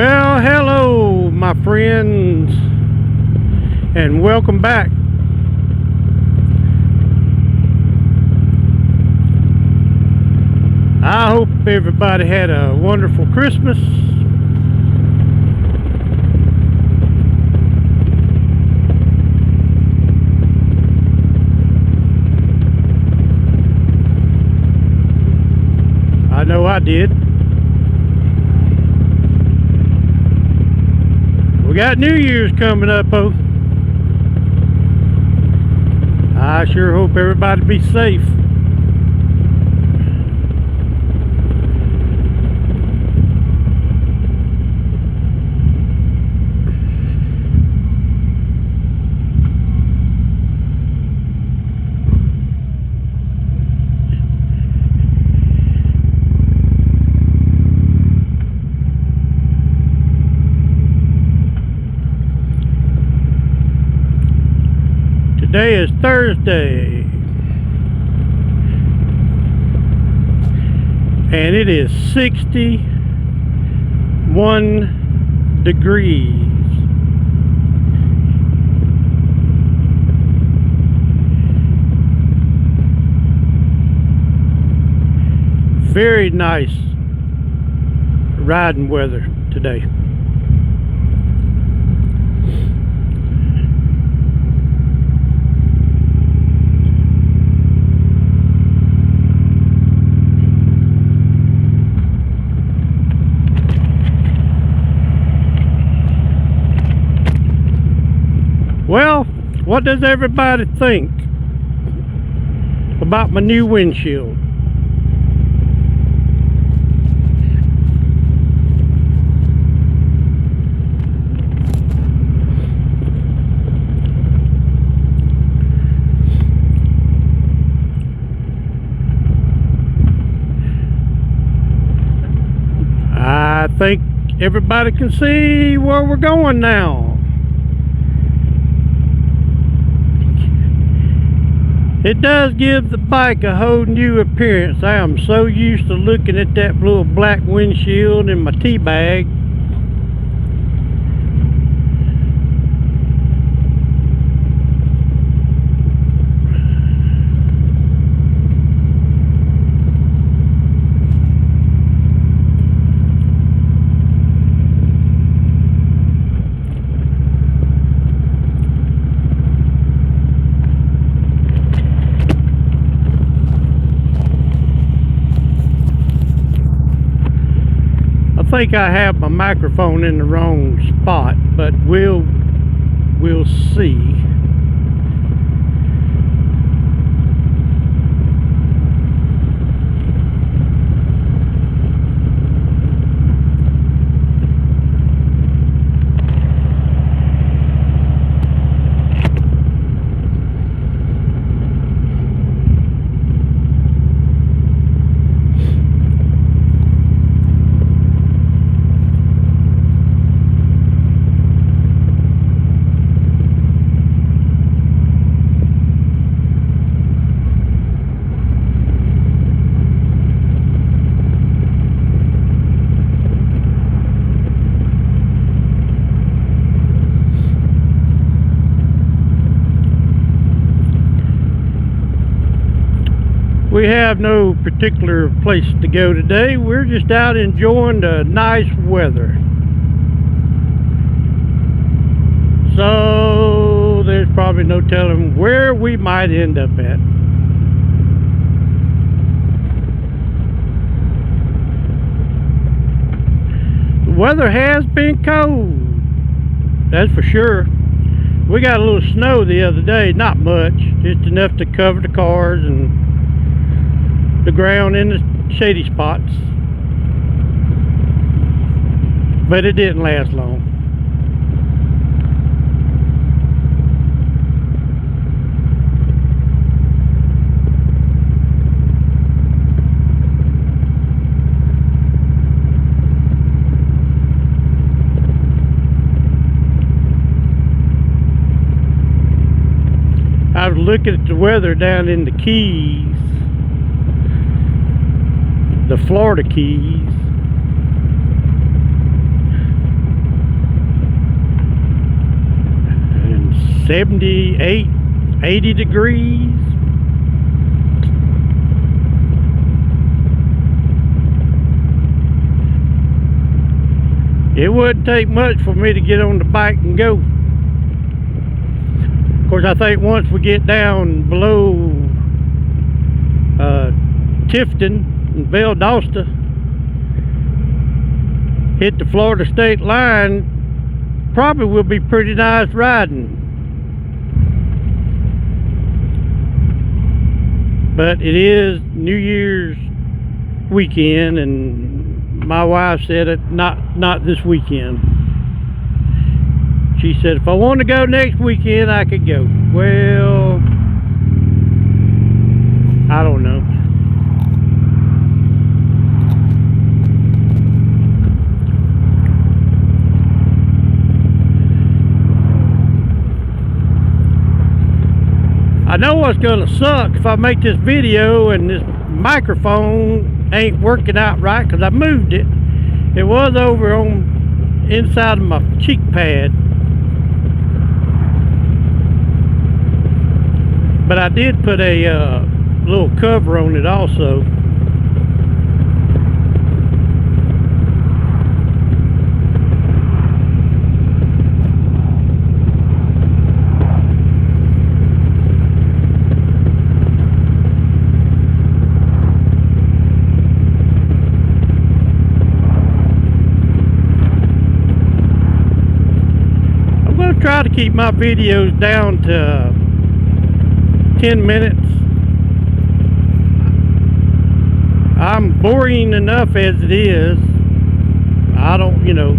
Well, hello, my friends, and welcome back. I hope everybody had a wonderful Christmas. I know I did. We got New Year's coming up, though. I sure hope everybody be safe. Today is Thursday, and it is 61 degrees. Very nice riding weather today. Well, what does everybody think about my new windshield? I think everybody can see where we're going now. It does give the bike a whole new appearance. I am so used to looking at that little black windshield in my tea bag. I think I have my microphone in the wrong spot, but we'll see. We have no particular place to go today. We're just out enjoying the nice weather. So there's probably no telling where we might end up at. The weather has been cold, that's for sure. We got a little snow the other day, not much, just enough to cover the cars and the ground in the shady spots, but it didn't last long. I was looking at the weather down in the Keys, the Florida Keys, 78, 80 degrees. It wouldn't take much for me to get on the bike and go. Of course, I think once we get down below Tifton and Valdosta, hit the Florida state line, probably will be pretty nice riding. But it is New Year's weekend, and my wife said it not this weekend. She said if I want to go next weekend I could go. Well, I don't know. I know what's gonna suck if I make this video and this microphone ain't working out right, because I moved it. It was over on inside of my cheek pad, but I did put a little cover on it also. Try to keep my videos down to 10 minutes. I'm boring enough as it is. I don't, you know.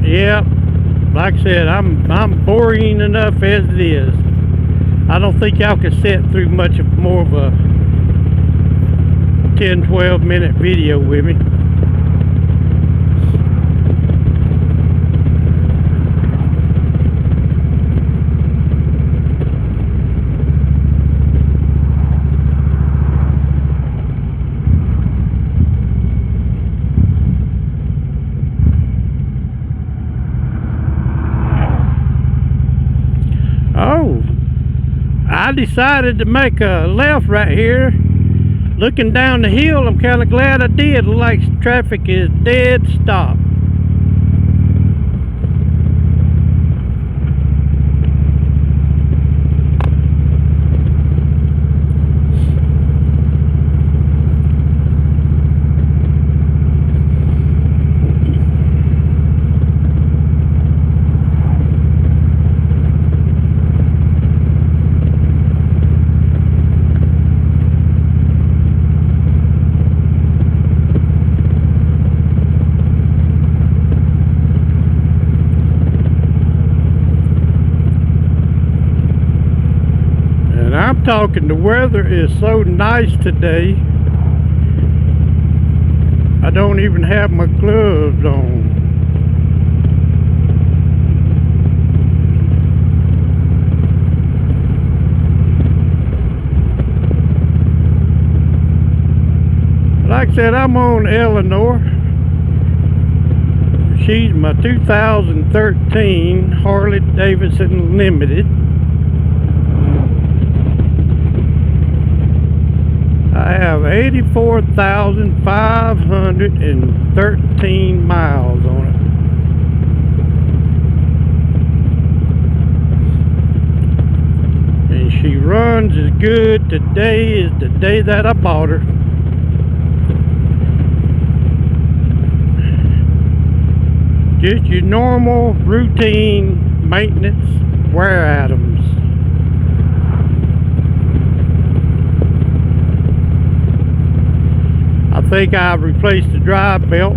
Yeah, like I said, I'm boring enough as it is. I don't think y'all can sit through much of more of a 10-12 minute video with me. Oh, I decided to make a left right here. Looking down the hill, I'm kind of glad I did. Looks like traffic is dead stop. I'm talking, the weather is so nice today. I don't even have my gloves on. Like I said, I'm on Eleanor. She's my 2013 Harley-Davidson Limited. I have 84,513 miles on it. And she runs as good today as the day that I bought her. Just your normal routine maintenance wear items. I think I've replaced the drive belt,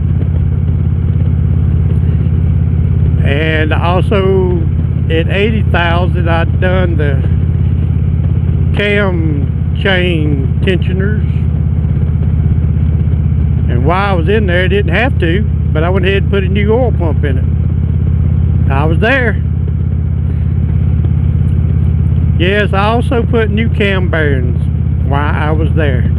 and also at 80,000 I've done the cam chain tensioners, and while I was in there I didn't have to. but I went ahead and put a new oil pump in it. I was there. Yes, I also put new cam bearings while I was there.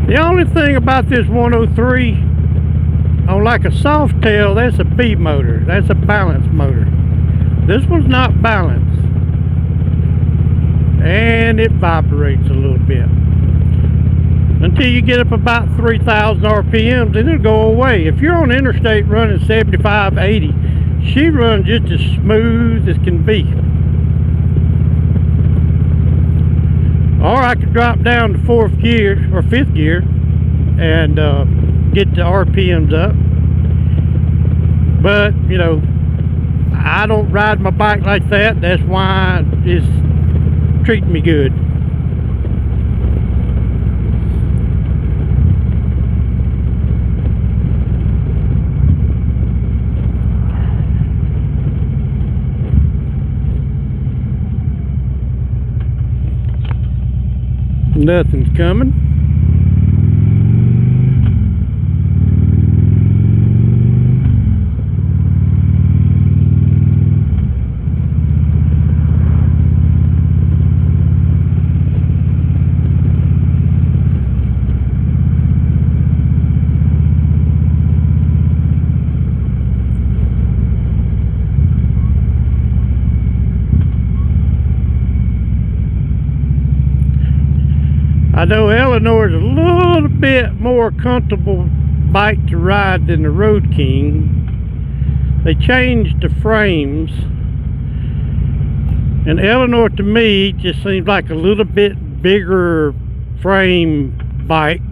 The only thing about this 103, on like a soft tail, that's a B motor. That's a balanced motor. This one's not balanced. And it vibrates a little bit. Until you get up about 3,000 RPMs, then it'll go away. If you're on interstate running 75, 80, she runs just as smooth as can be. Or I could drop down to 4th gear or 5th gear and get the RPMs up. But, you know, I don't ride my bike like that. That's why it's treating me good. Nothing's coming. I know Eleanor's a little bit more comfortable bike to ride than the Road King. They changed the frames, and Eleanor to me just seems like a little bit bigger frame bike.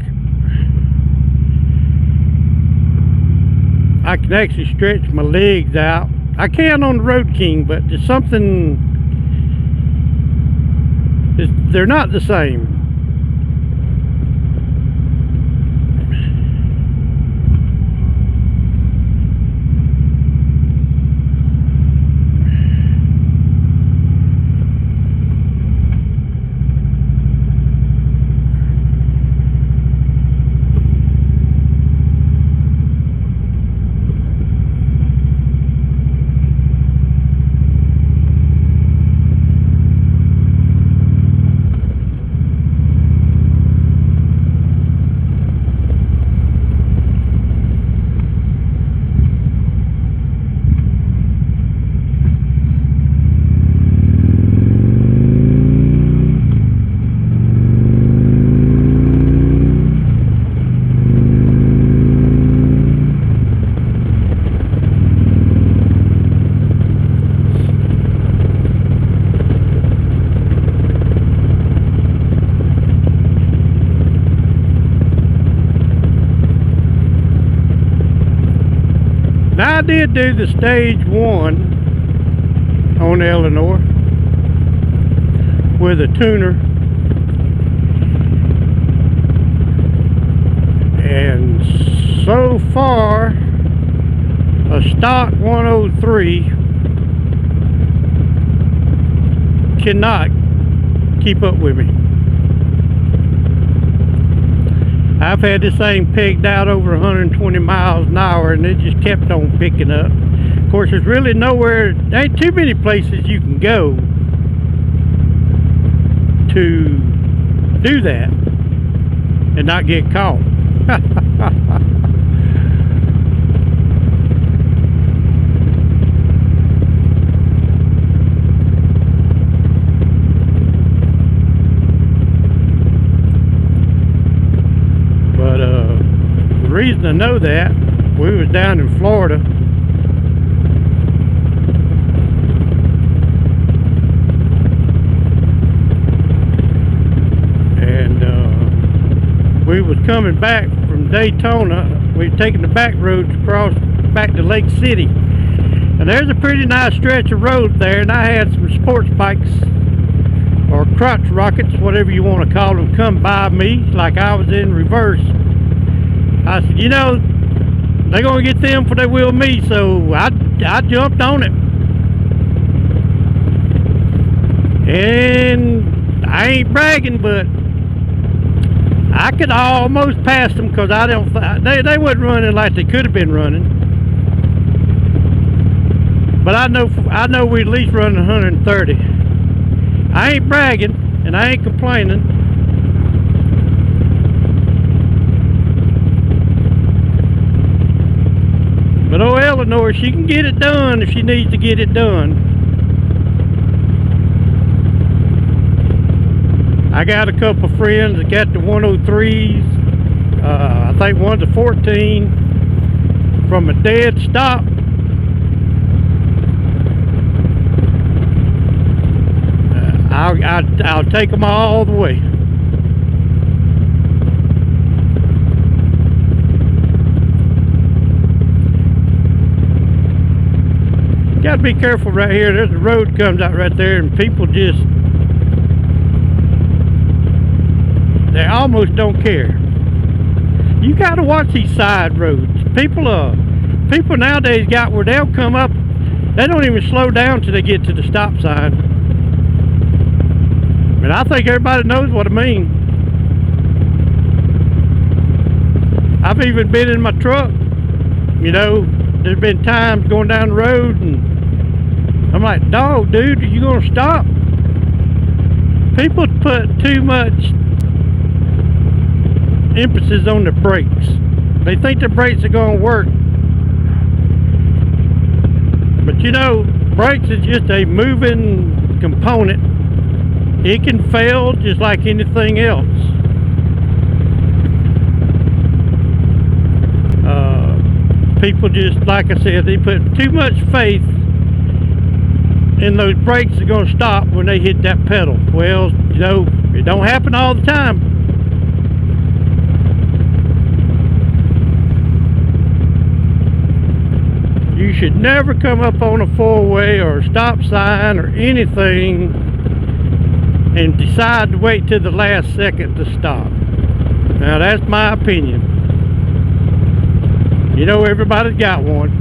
I can actually stretch my legs out. I can on the Road King, but there's something, they're not the same. Now, I did do the stage 1 on Eleanor with a tuner, and so far a stock 103 cannot keep up with me. I've had this thing pegged out over 120 miles an hour, and it just kept on picking up. Of course, there's really nowhere, there ain't too many places you can go to do that and not get caught. The reason I know that, we was down in Florida, and we was coming back from Daytona. We were taking the back roads across back to Lake City, and there's a pretty nice stretch of road there, and I had some sports bikes or crotch rockets, whatever you want to call them, come by me like I was in reverse. I said, you know, they're going to get them before they will me, so I jumped on it. And I ain't bragging, but I could almost pass them because I don't. They wasn't running like they could have been running. But I know we at least run 130. I ain't bragging and I ain't complaining. But oh, Eleanor, she can get it done if she needs to get it done. I got a couple of friends that got the 103s. I think one's a 14 from a dead stop. I'll take them all the way. Got to be careful right here. There's a road comes out right there, and people just, they almost don't care. You got to watch these side roads. People nowadays got where they'll come up. They don't even slow down till they get to the stop sign. And I think everybody knows what I mean. I've even been in my truck. You know, there's been times going down the road and I'm like, dog, dude, are you gonna stop? People put too much emphasis on the brakes. They think the brakes are gonna work. But you know, brakes is just a moving component. It can fail just like anything else. People just, like I said, they put too much faith in those brakes are going to stop when they hit that pedal. Well, you know, it don't happen all the time. You should never come up on a four-way or a stop sign or anything and decide to wait till the last second to stop. Now that's my opinion. You know, everybody's got one.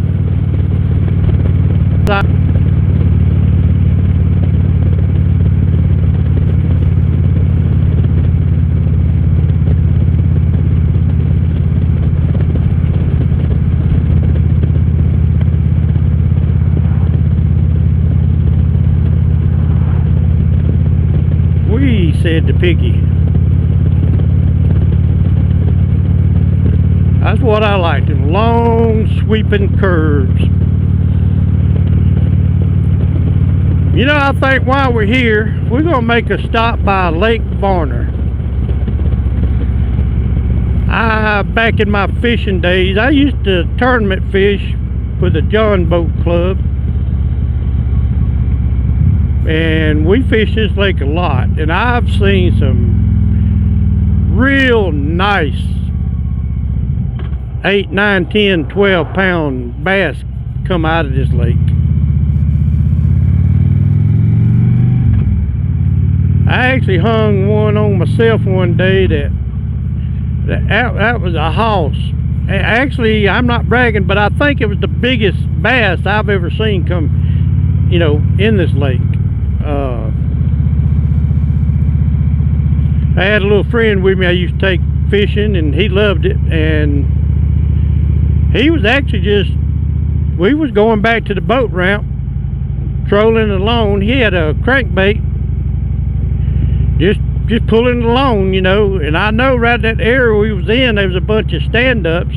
We said to Piggy. That's what I like, them long sweeping curves. You know, I think while we're here, we're gonna make a stop by Lake Varner. Back in my fishing days, I used to tournament fish with the John Boat Club. And we fish this lake a lot, and I've seen some real nice 8, 9, 10, 12 pound bass come out of this lake. I actually hung one on myself one day that was a hoss. Actually, I'm not bragging, but I think it was the biggest bass I've ever seen come, you know, in this lake. I had a little friend with me I used to take fishing, and he loved it, and he was actually we was going back to the boat ramp, trolling along. He had a crankbait, just pulling along, you know, and I know right that area we was in, there was a bunch of stand-ups,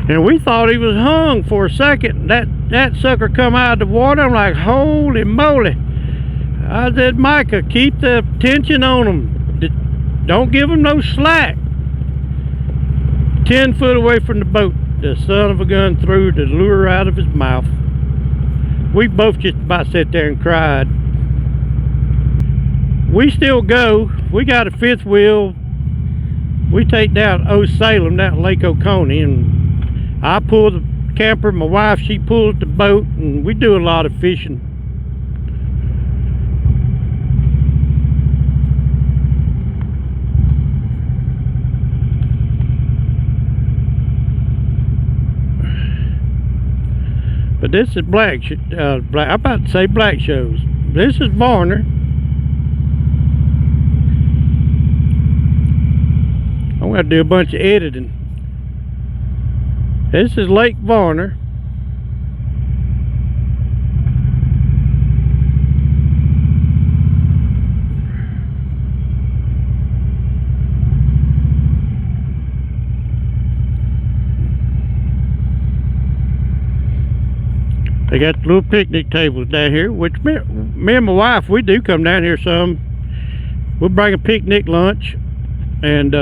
and we thought he was hung for a second. That sucker come out of the water. I'm like, holy moly. I said, Micah, keep the tension on him. Don't give him no slack. 10 foot away from the boat, the son of a gun threw the lure out of his mouth. We both just about sat there and cried. We still go. We got a fifth wheel. We take down Salem, down Lake Oconee, and I pull the camper. My wife, she pulls the boat, and we do a lot of fishing. But this is I'm about to say Black Shows. This is Varner. I'm gonna do a bunch of editing. This is Lake Varner. They got the little picnic tables down here, which me and my wife, we do come down here some. We'll bring a picnic lunch, and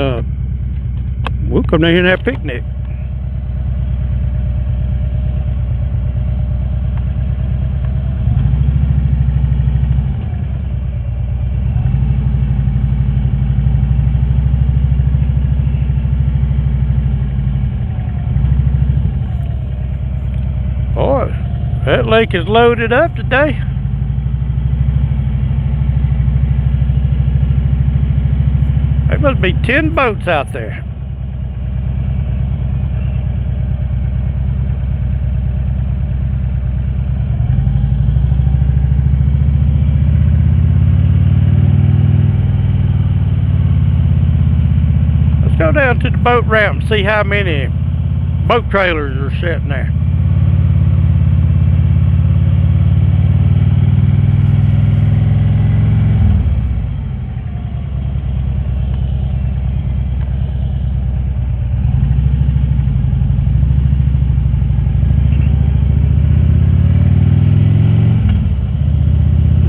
we'll come down here and have a picnic. Boy, that lake is loaded up today. There must be 10 boats out there. Let's go down to the boat ramp and see how many boat trailers are sitting there.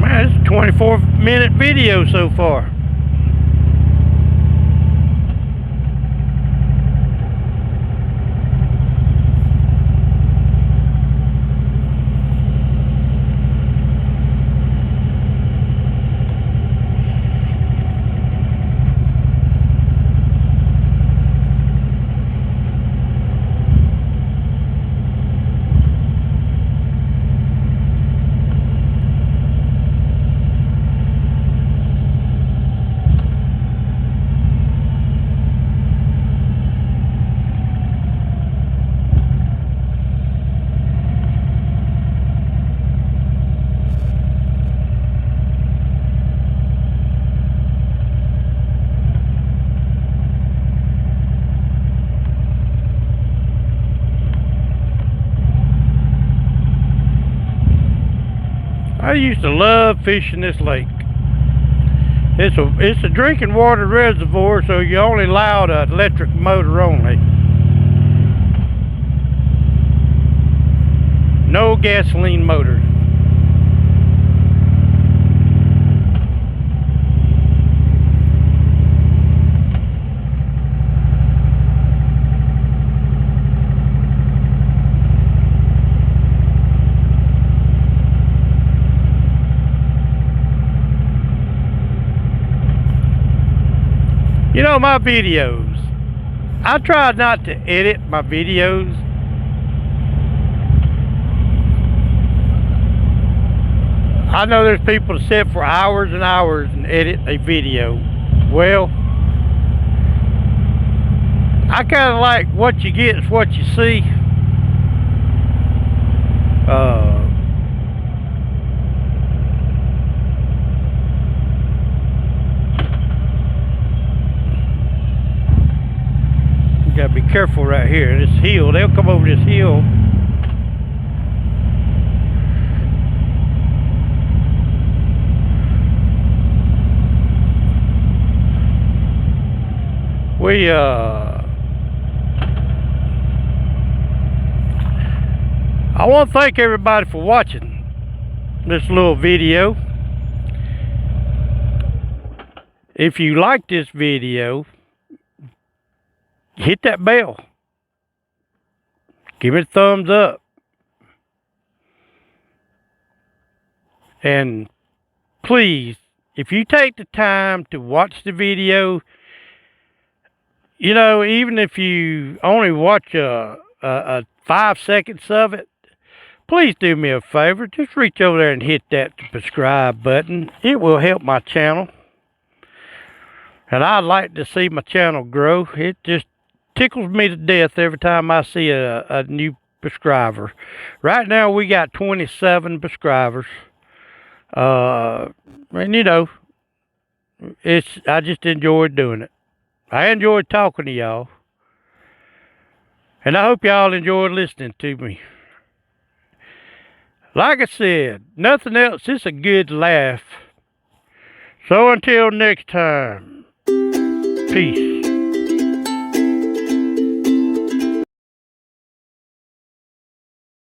Man, it's a 24-minute video so far. I used to love fishing this lake. It's a drinking water reservoir, so you only allowed an electric motor only. No gasoline motors. You know, my videos, I try not to edit my videos. I know there's people that sit for hours and hours and edit a video. Well, I kind of like what you get is what you see. Gotta be careful right here. This hill, they'll come over this hill. I want to thank everybody for watching this little video. If you like this video, hit that bell. Give it a thumbs up. And please, if you take the time to watch the video, you know, even if you only watch 5 seconds of it, please do me a favor. Just reach over there and hit that subscribe button. It will help my channel. And I'd like to see my channel grow. It just tickles me to death every time I see a new subscriber. Right now we got 27 subscribers. And you know, I just enjoy doing it. I enjoyed talking to y'all. And I hope y'all enjoyed listening to me. Like I said, nothing else, it's a good laugh. So until next time, peace.